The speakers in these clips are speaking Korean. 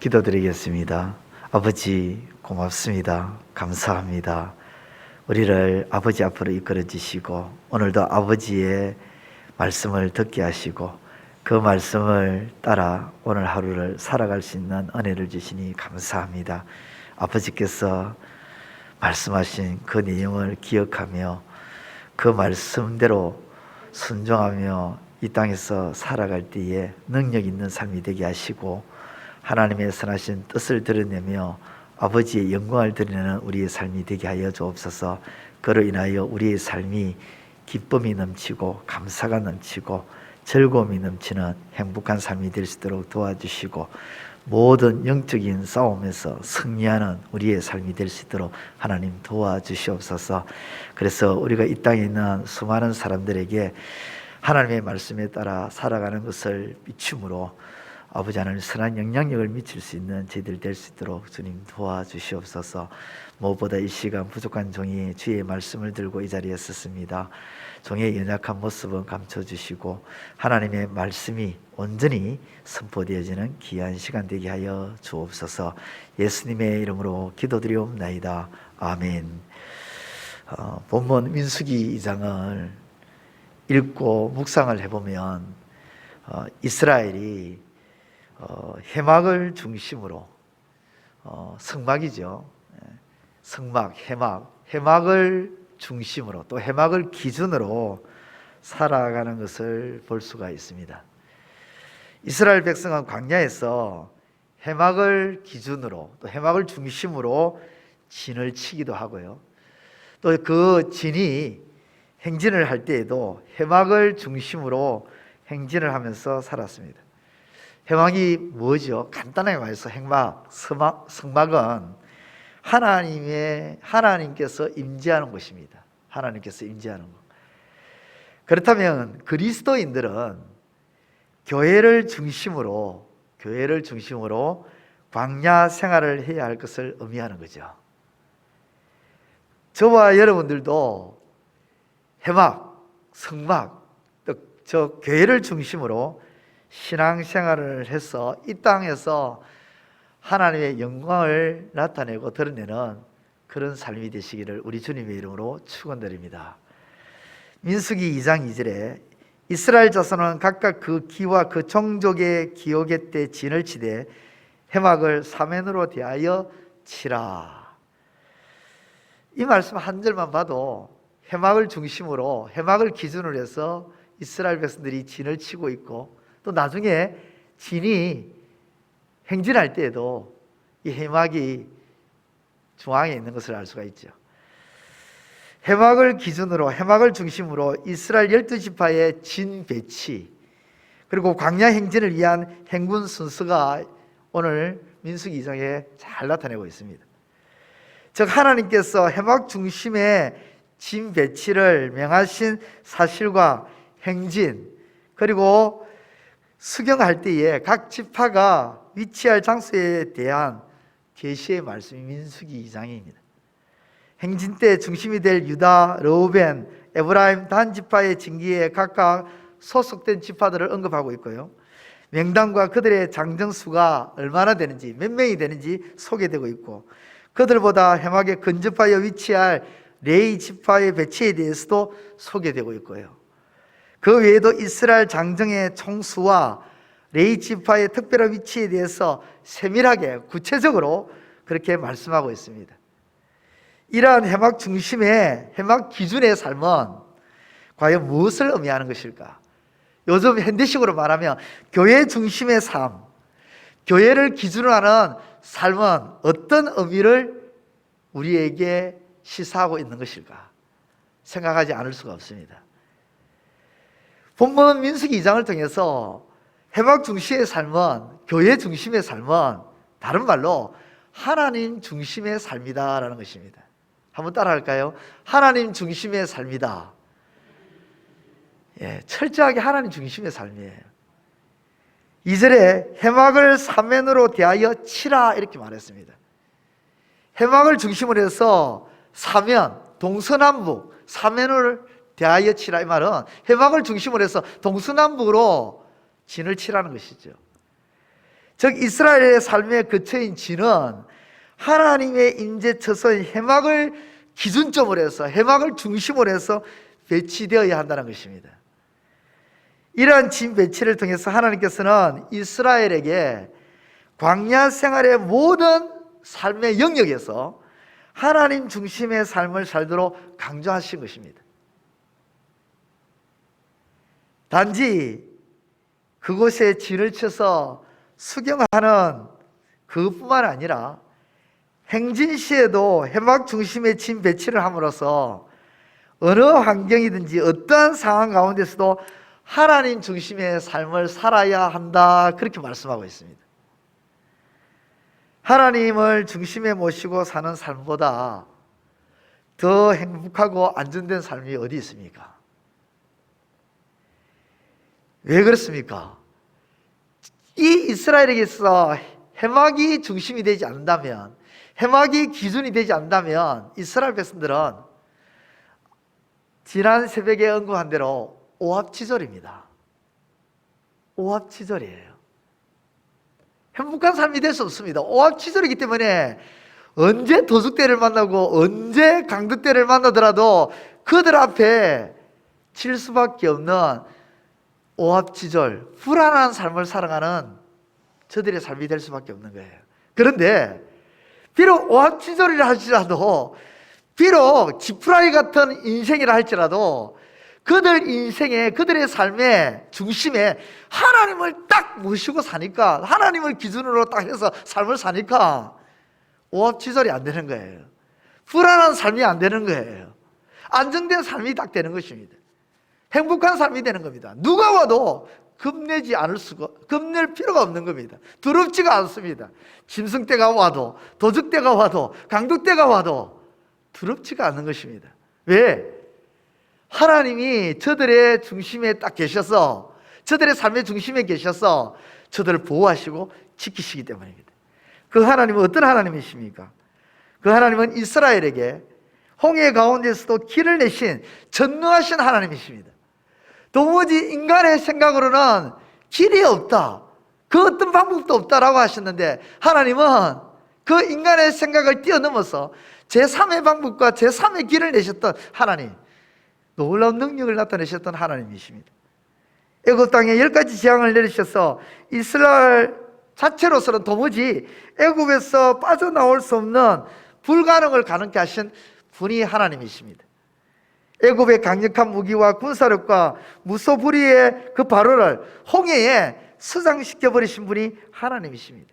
기도드리겠습니다. 아버지 고맙습니다. 감사합니다. 우리를 아버지 앞으로 이끌어 주시고 오늘도 아버지의 말씀을 듣게 하시고 그 말씀을 따라 오늘 하루를 살아갈 수 있는 은혜를 주시니 감사합니다. 아버지께서 말씀하신 그 내용을 기억하며 그 말씀대로 순종하며 이 땅에서 살아갈 때에 능력 있는 삶이 되게 하시고 하나님의 선하신 뜻을 드러내며 아버지의 영광을 드러내는 우리의 삶이 되게 하여 주옵소서. 그로 인하여 우리의 삶이 기쁨이 넘치고 감사가 넘치고 즐거움이 넘치는 행복한 삶이 될 수 있도록 도와주시고 모든 영적인 싸움에서 승리하는 우리의 삶이 될 수 있도록 하나님 도와주시옵소서. 그래서 우리가 이 땅에 있는 수많은 사람들에게 하나님의 말씀에 따라 살아가는 것을 비춤으로 아버지 하나님 선한 영향력을 미칠 수 있는 저희들 될 수 있도록 주님 도와주시옵소서. 무엇보다 이 시간 부족한 종이 주의 말씀을 들고 이 자리에 섰습니다. 종의 연약한 모습은 감춰주시고 하나님의 말씀이 온전히 선포되어지는 귀한 시간 되게 하여 주옵소서. 예수님의 이름으로 기도드리옵나이다. 아멘. 본문 민수기 2장을 읽고 묵상을 해보면 이스라엘이 해막을 중심으로 성막이죠. 성막, 해막을 중심으로 또 해막을 기준으로 살아가는 것을 볼 수가 있습니다. 이스라엘 백성은 광야에서 해막을 기준으로 또 해막을 중심으로 진을 치기도 하고요. 또 그 진이 행진을 할 때에도 해막을 중심으로 행진을 하면서 살았습니다. 해막이 뭐죠? 간단하게 말해서 성막은 하나님께서 임재하는 곳입니다. 하나님께서 임재하는 곳. 그렇다면 그리스도인들은 교회를 중심으로 광야 생활을 해야 할 것을 의미하는 거죠. 저와 여러분들도 해막, 성막, 저 교회를 중심으로 신앙생활을 해서 이 땅에서 하나님의 영광을 나타내고 드러내는 그런 삶이 되시기를 우리 주님의 이름으로 축원드립니다. 민수기 2장 2절에 이스라엘 자손은 각각 그 기와 그 종족의 기옥의 때 진을 치되 해막을 사면으로 대하여 치라. 이 말씀 한 절만 봐도 해막을 중심으로 해막을 기준으로 해서 이스라엘 백성들이 진을 치고 있고 또 나중에 진이 행진할 때에도 이 해막이 중앙에 있는 것을 알 수가 있죠. 해막을 기준으로 해막을 중심으로 이스라엘 12지파의 진 배치 그리고 광야 행진을 위한 행군 순서가 오늘 민수기 2장에 잘 나타내고 있습니다. 즉 하나님께서 해막 중심의 진 배치를 명하신 사실과 행진 그리고 수경할 때에 각 지파가 위치할 장소에 대한 계시의 말씀이 민수기 2장입니다. 행진 때 중심이 될 유다, 르우벤, 에브라임 단 지파의 진기에 각각 소속된 지파들을 언급하고 있고요. 명단과 그들의 장정수가 얼마나 되는지 몇 명이 되는지 소개되고 있고 그들보다 해막에 근접하여 위치할 레위 지파의 배치에 대해서도 소개되고 있고요. 그 외에도 이스라엘 장정의 총수와 레위 지파의 특별한 위치에 대해서 세밀하게 구체적으로 그렇게 말씀하고 있습니다. 이러한 해막 중심의 해막 기준의 삶은 과연 무엇을 의미하는 것일까? 요즘 현대식으로 말하면 교회 중심의 삶, 교회를 기준으로 하는 삶은 어떤 의미를 우리에게 시사하고 있는 것일까? 생각하지 않을 수가 없습니다. 본문 민수기 2장을 통해서 해막 중심의 삶은 교회 중심의 삶은 다른 말로 하나님 중심의 삶이다라는 것입니다. 한번 따라할까요? 하나님 중심의 삶이다. 철저하게 하나님 중심의 삶이에요. 2절에 해막을 사면으로 대하여 치라 이렇게 말했습니다. 해막을 중심으로 해서 사면, 동서남북, 사면을 대하여 치라 이 말은 해막을 중심으로 해서 동서남북으로 진을 치라는 것이죠. 즉 이스라엘의 삶의 거처인 진은 하나님의 임재처소인 해막을 기준점으로 해서, 해막을 중심으로 해서 배치되어야 한다는 것입니다. 이러한 진 배치를 통해서 하나님께서는 이스라엘에게 광야 생활의 모든 삶의 영역에서 하나님 중심의 삶을 살도록 강조하신 것입니다. 단지 그곳에 진을 쳐서 수경하는 그것뿐만 아니라 행진시에도 해막 중심의 진 배치를 함으로써 어느 환경이든지 어떠한 상황 가운데서도 하나님 중심의 삶을 살아야 한다, 그렇게 말씀하고 있습니다. 하나님을 중심에 모시고 사는 삶보다 더 행복하고 안정된 삶이 어디 있습니까? 왜 그렇습니까? 이 이스라엘에게서 해막이 중심이 되지 않는다면, 해막이 기준이 되지 않는다면 이스라엘 백성들은 지난 새벽에 언급한 대로 오합지졸입니다. 오합지졸이에요. 행복한 삶이 될 수 없습니다. 오합지졸이기 때문에 언제 도둑대를 만나고 언제 강도대를 만나더라도 그들 앞에 칠 수밖에 없는 오합지졸, 불안한 삶을 살아가는 저들의 삶이 될 수밖에 없는 거예요. 그런데 비록 오합지졸이라 할지라도, 비록 지푸라기 같은 인생이라 할지라도 그들 인생에, 그들의 삶의 중심에 하나님을 딱 모시고 사니까, 하나님을 기준으로 딱 해서 삶을 사니까 오합지졸이 안 되는 거예요. 불안한 삶이 안 되는 거예요. 안정된 삶이 딱 되는 것입니다. 행복한 삶이 되는 겁니다. 누가 와도 겁내지 않을 수가, 겁낼 필요가 없는 겁니다. 두렵지가 않습니다. 짐승떼가 와도, 도둑떼가 와도, 강도떼가 와도 두렵지가 않는 것입니다. 왜? 하나님이 저들의 중심에 딱 계셔서, 저들의 삶의 중심에 계셔서 저들을 보호하시고 지키시기 때문입니다. 그 하나님은 어떤 하나님이십니까? 그 하나님은 이스라엘에게 홍해 가운데서도 길을 내신 전능하신 하나님이십니다. 도무지 인간의 생각으로는 길이 없다, 그 어떤 방법도 없다라고 하셨는데, 하나님은 그 인간의 생각을 뛰어넘어서 제3의 방법과 제3의 길을 내셨던 하나님, 놀라운 능력을 나타내셨던 하나님이십니다. 애굽 땅에 10가지 재앙을 내리셔서 이스라엘 자체로서는 도무지 애굽에서 빠져나올 수 없는 불가능을 가능케 하신 분이 하나님이십니다. 애굽의 강력한 무기와 군사력과 무소불위의 그 발언을 홍해에 수장시켜 버리신 분이 하나님이십니다.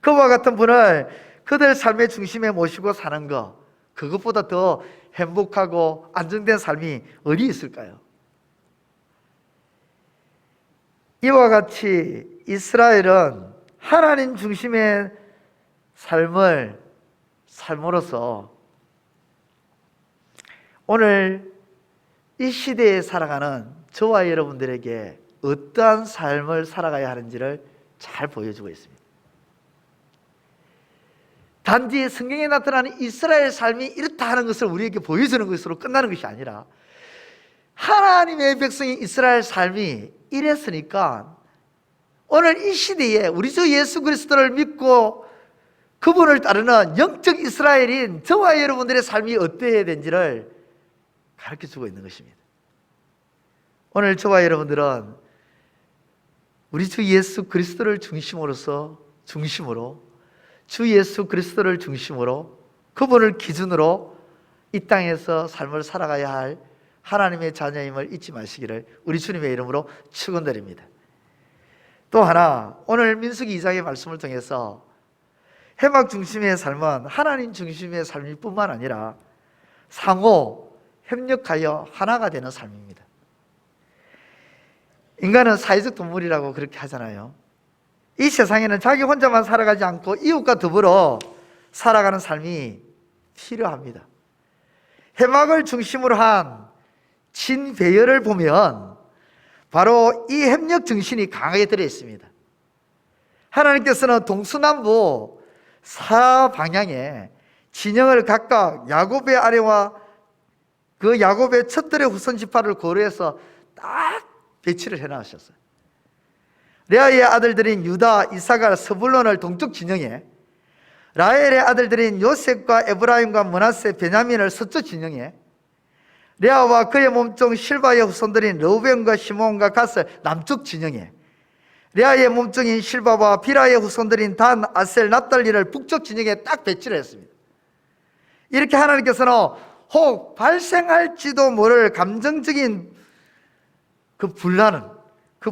그와 같은 분을 그들 삶의 중심에 모시고 사는 것, 그것보다 더 행복하고 안정된 삶이 어디 있을까요? 이와 같이 이스라엘은 하나님 중심의 삶을 삶으로써 오늘 이 시대에 살아가는 저와 여러분들에게 어떠한 삶을 살아가야 하는지를 잘 보여주고 있습니다. 단지 성경에 나타나는 이스라엘 삶이 이렇다 하는 것을 우리에게 보여주는 것으로 끝나는 것이 아니라, 하나님의 백성인 이스라엘 삶이 이랬으니까 오늘 이 시대에 우리 주 예수 그리스도를 믿고 그분을 따르는 영적 이스라엘인 저와 여러분들의 삶이 어떠해야 되는지를 가르쳐주고 있는 것입니다. 오늘 저와 여러분들은 우리 주 예수 그리스도를 중심으로 주 예수 그리스도를 중심으로, 그분을 기준으로 이 땅에서 삶을 살아가야 할 하나님의 자녀임을 잊지 마시기를 우리 주님의 이름으로 축원드립니다. 또 하나, 오늘 민수기 2장의 말씀을 통해서 해막 중심의 삶은 하나님 중심의 삶일 뿐만 아니라 상호 협력하여 하나가 되는 삶입니다. 인간은 사회적 동물이라고 그렇게 하잖아요. 이 세상에는 자기 혼자만 살아가지 않고 이웃과 더불어 살아가는 삶이 필요합니다. 해막을 중심으로 한 진배열을 보면 바로 이 협력 정신이 강하게 들어있습니다. 하나님께서는 동서남북 사방향에 진영을 각각 야곱의 아래와 그 야곱의 첫 들의 후손 지파를 고려해서 딱 배치를 해놨었어요. 레아의 아들들인 유다, 이사갈, 스불론을 동쪽 진영에, 라헬의 아들들인 요셉과 에브라임과 므낫세, 베냐민을 서쪽 진영에, 레아와 그의 몸종 실바의 후손들인 르우벤과 시몬과 갓을 남쪽 진영에, 레아의 몸종인 실바와 비라의 후손들인 단, 아셀, 납달리를 북쪽 진영에 딱 배치를 했습니다. 이렇게 하나님께서는 혹 발생할지도 모를 감정적인 그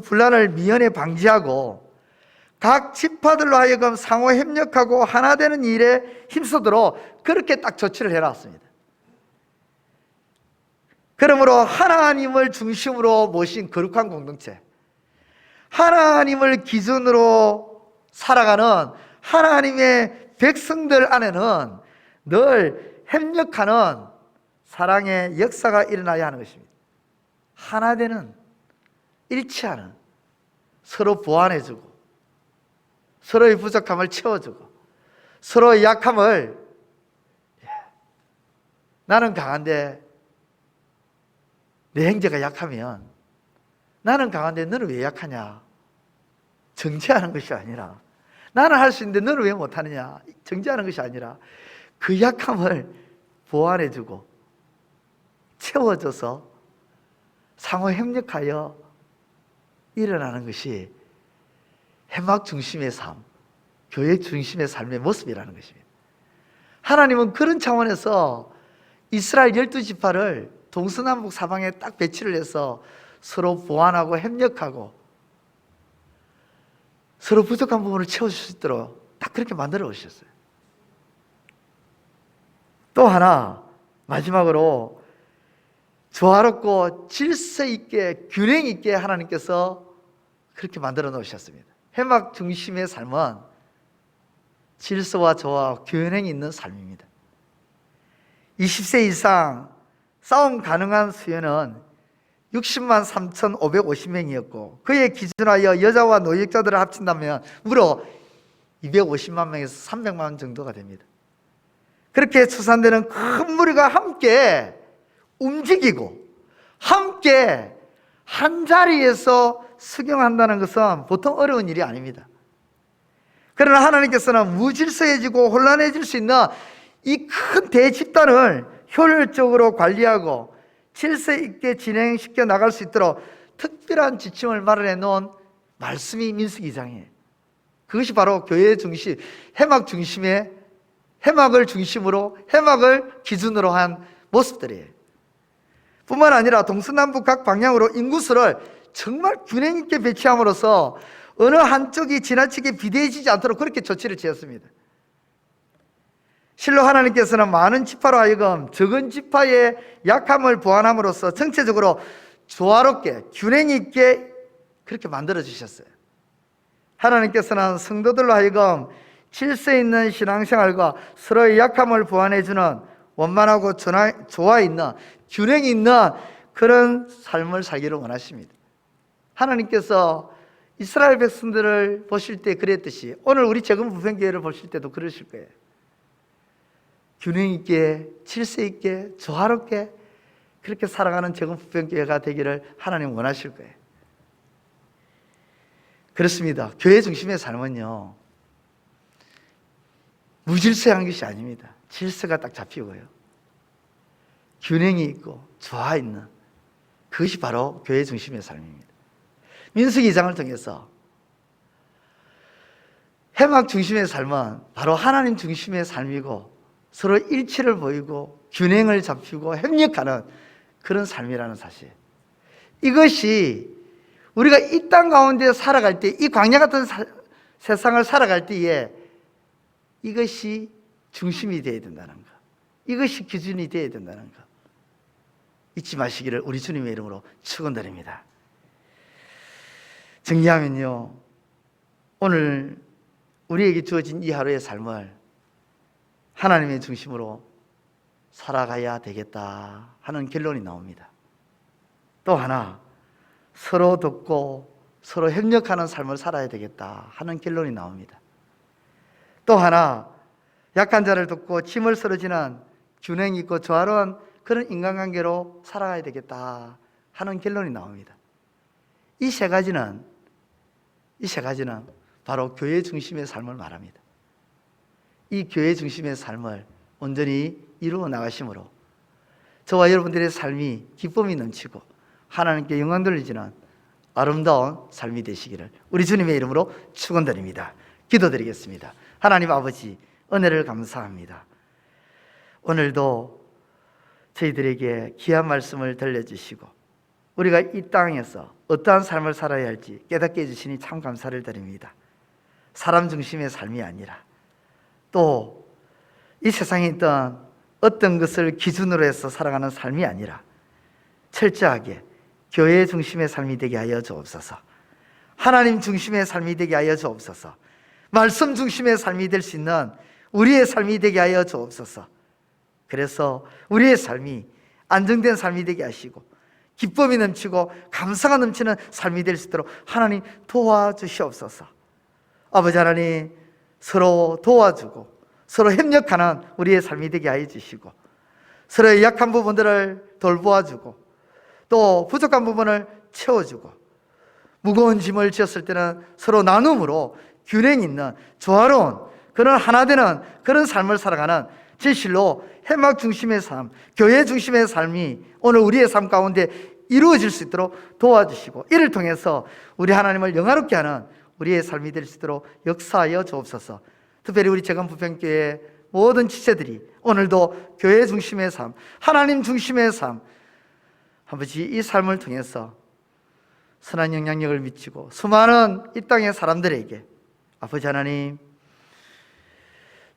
분란을 미연에 방지하고 각 지파들로 하여금 상호 협력하고 하나 되는 일에 힘쓰도록 그렇게 딱 조치를 해놨습니다. 그러므로 하나님을 중심으로 모신 거룩한 공동체, 하나님을 기준으로 살아가는 하나님의 백성들 안에는 늘 협력하는 사랑의 역사가 일어나야 하는 것입니다. 하나 되는, 일치하는, 서로 보완해주고 서로의 부족함을 채워주고 서로의 약함을, 나는 강한데 내 형제가 약하면 나는 강한데 너는 왜 약하냐, 정죄하는 것이 아니라, 나는 할 수 있는데 너는 왜 못하느냐, 정죄하는 것이 아니라 그 약함을 보완해주고 채워줘서 상호 협력하여 일어나는 것이 회막 중심의 삶, 교회 중심의 삶의 모습이라는 것입니다. 하나님은 그런 차원에서 이스라엘 12지파를 동서남북 사방에 딱 배치를 해서 서로 보완하고 협력하고 서로 부족한 부분을 채워줄 수 있도록 딱 그렇게 만들어 오셨어요. 또 하나, 마지막으로 조화롭고 질서 있게 균형 있게 하나님께서 그렇게 만들어 놓으셨습니다. 회막 중심의 삶은 질서와 조화, 균형이 있는 삶입니다. 20세 이상 싸움 가능한 수요는 60만 3,550명이었고 그에 기준하여 여자와 노역자들을 합친다면 무려 250만 명에서 300만 정도가 됩니다. 그렇게 추산되는 큰 무리가 함께 움직이고 함께 한 자리에서 수경한다는 것은 보통 어려운 일이 아닙니다. 그러나 하나님께서는 무질서해지고 혼란해질 수 있는 이 큰 대집단을 효율적으로 관리하고 질서 있게 진행시켜 나갈 수 있도록 특별한 지침을 마련해 놓은 말씀이 민수기 2장이에요. 그것이 바로 교회 중심, 회막 중심의, 회막을 중심으로, 회막을 기준으로 한 모습들이에요. 뿐만 아니라 동서남북 각 방향으로 인구수를 정말 균형 있게 배치함으로써 어느 한쪽이 지나치게 비대해지지 않도록 그렇게 조치를 취했습니다. 실로 하나님께서는 많은 지파로 하여금 적은 지파의 약함을 보완함으로써 전체적으로 조화롭게 균형 있게 그렇게 만들어 주셨어요. 하나님께서는 성도들로 하여금 질서 있는 신앙생활과 서로의 약함을 보완해주는 원만하고 조화 있는 균형 있는 그런 삶을 살기를 원하십니다. 하나님께서 이스라엘 백성들을 보실 때 그랬듯이 오늘 우리 재금 부평교회를 보실 때도 그러실 거예요. 균형 있게 질서 있게 조화롭게 그렇게 살아가는 재금 부평교회가 되기를 하나님 원하실 거예요. 그렇습니다. 교회 중심의 삶은요 무질서한 것이 아닙니다. 질서가 딱 잡히고요 균형이 있고 조화 있는, 그것이 바로 교회 중심의 삶입니다. 민수기 2장을 통해서 회막 중심의 삶은 바로 하나님 중심의 삶이고 서로 일치를 보이고 균형을 잡히고 협력하는 그런 삶이라는 사실, 이것이 우리가 이 땅 가운데 살아갈 때, 이 광야 같은 세상을 살아갈 때에 이것이 중심이 되어야 된다는 것, 이것이 기준이 되어야 된다는 것 잊지 마시기를 우리 주님의 이름으로 축원드립니다. 정리하면요, 오늘 우리에게 주어진 이 하루의 삶을 하나님의 중심으로 살아가야 되겠다 하는 결론이 나옵니다. 또 하나, 서로 돕고 서로 협력하는 삶을 살아야 되겠다 하는 결론이 나옵니다. 또 하나, 약한 자를 돕고 짐을 서러지는 균형 있고 조화로운 그런 인간관계로 살아가야 되겠다 하는 결론이 나옵니다. 이 세 가지는 이 세 가지는 바로 교회 중심의 삶을 말합니다. 이 교회 중심의 삶을 온전히 이루어 나가심으로 저와 여러분들의 삶이 기쁨이 넘치고 하나님께 영광 돌리지는 아름다운 삶이 되시기를 우리 주님의 이름으로 축원드립니다. 기도드리겠습니다. 하나님 아버지, 은혜를 감사합니다. 오늘도 저희들에게 귀한 말씀을 들려주시고 우리가 이 땅에서 어떠한 삶을 살아야 할지 깨닫게 해주시니 참 감사를 드립니다. 사람 중심의 삶이 아니라 또 이 세상에 있던 어떤 것을 기준으로 해서 살아가는 삶이 아니라 철저하게 교회 중심의 삶이 되게 하여 주옵소서. 하나님 중심의 삶이 되게 하여 주옵소서. 말씀 중심의 삶이 될 수 있는 우리의 삶이 되게 하여 주옵소서. 그래서 우리의 삶이 안정된 삶이 되게 하시고 기쁨이 넘치고 감사가 넘치는 삶이 될 수 있도록 하나님 도와주시옵소서. 아버지 하나님, 서로 도와주고 서로 협력하는 우리의 삶이 되게 하여 주시고 서로의 약한 부분들을 돌보아주고 또 부족한 부분을 채워주고 무거운 짐을 지었을 때는 서로 나눔으로 균형 있는 조화로운 그런 하나 되는 그런 삶을 살아가는 진실로 회막 중심의 삶, 교회 중심의 삶이 오늘 우리의 삶 가운데 이루어질 수 있도록 도와주시고 이를 통해서 우리 하나님을 영화롭게 하는 우리의 삶이 될 수 있도록 역사하여 주옵소서. 특별히 우리 재건부평교회 모든 지체들이 오늘도 교회 중심의 삶, 하나님 중심의 삶, 아버지 이 삶을 통해서 선한 영향력을 미치고 수많은 이 땅의 사람들에게 아버지 하나님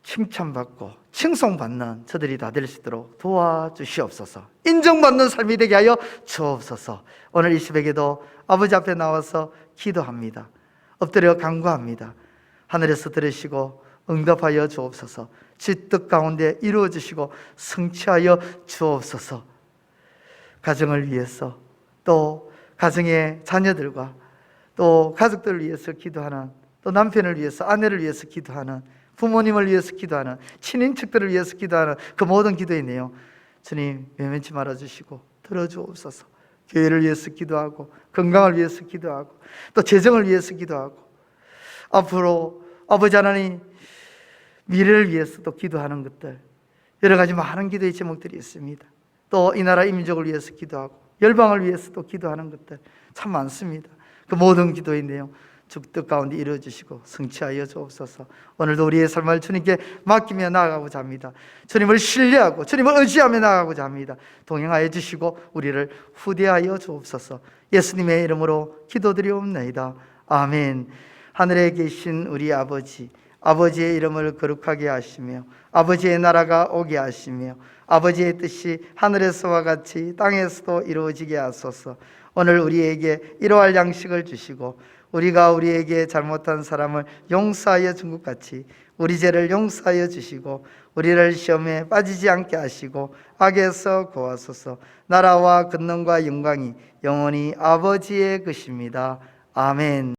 칭찬받고 칭송받는 저들이 다 될 수 있도록 도와주시옵소서. 인정받는 삶이 되게 하여 주옵소서. 오늘 이 새벽에도 아버지 앞에 나와서 기도합니다. 엎드려 간구합니다. 하늘에서 들으시고 응답하여 주옵소서. 지 뜻 가운데 이루어 주시고 성취하여 주옵소서. 가정을 위해서 또 가정의 자녀들과 또 가족들을 위해서 기도하는 또 남편을 위해서 아내를 위해서 기도하는 부모님을 위해서 기도하는 친인척들을 위해서 기도하는 그 모든 기도의 내용 주님 외면치 말아주시고 들어주옵소서. 교회를 위해서 기도하고 건강을 위해서 기도하고 또 재정을 위해서 기도하고 앞으로 아버지 하나님 미래를 위해서도 기도하는 것들 여러 가지 많은 기도의 제목들이 있습니다. 또 이 나라 민족을 위해서 기도하고 열방을 위해서도 기도하는 것들 참 많습니다. 그 모든 기도의 내용 주 뜻 가운데 이루어주시고 성취하여 주옵소서. 오늘도 우리의 삶을 주님께 맡기며 나아가고자 합니다. 주님을 신뢰하고 주님을 의지하며 나아가고자 합니다. 동행하여 주시고 우리를 후대하여 주옵소서. 예수님의 이름으로 기도드리옵나이다. 아멘. 하늘에 계신 우리 아버지, 아버지의 이름을 거룩하게 하시며 아버지의 나라가 오게 하시며 아버지의 뜻이 하늘에서와 같이 땅에서도 이루어지게 하소서. 오늘 우리에게 일용할 양식을 주시고 우리가 우리에게 잘못한 사람을 용서하여 준 것 같이 우리 죄를 용서하여 주시고 우리를 시험에 빠지지 않게 하시고 악에서 구하소서. 나라와 권능과 영광이 영원히 아버지의 것입니다. 아멘.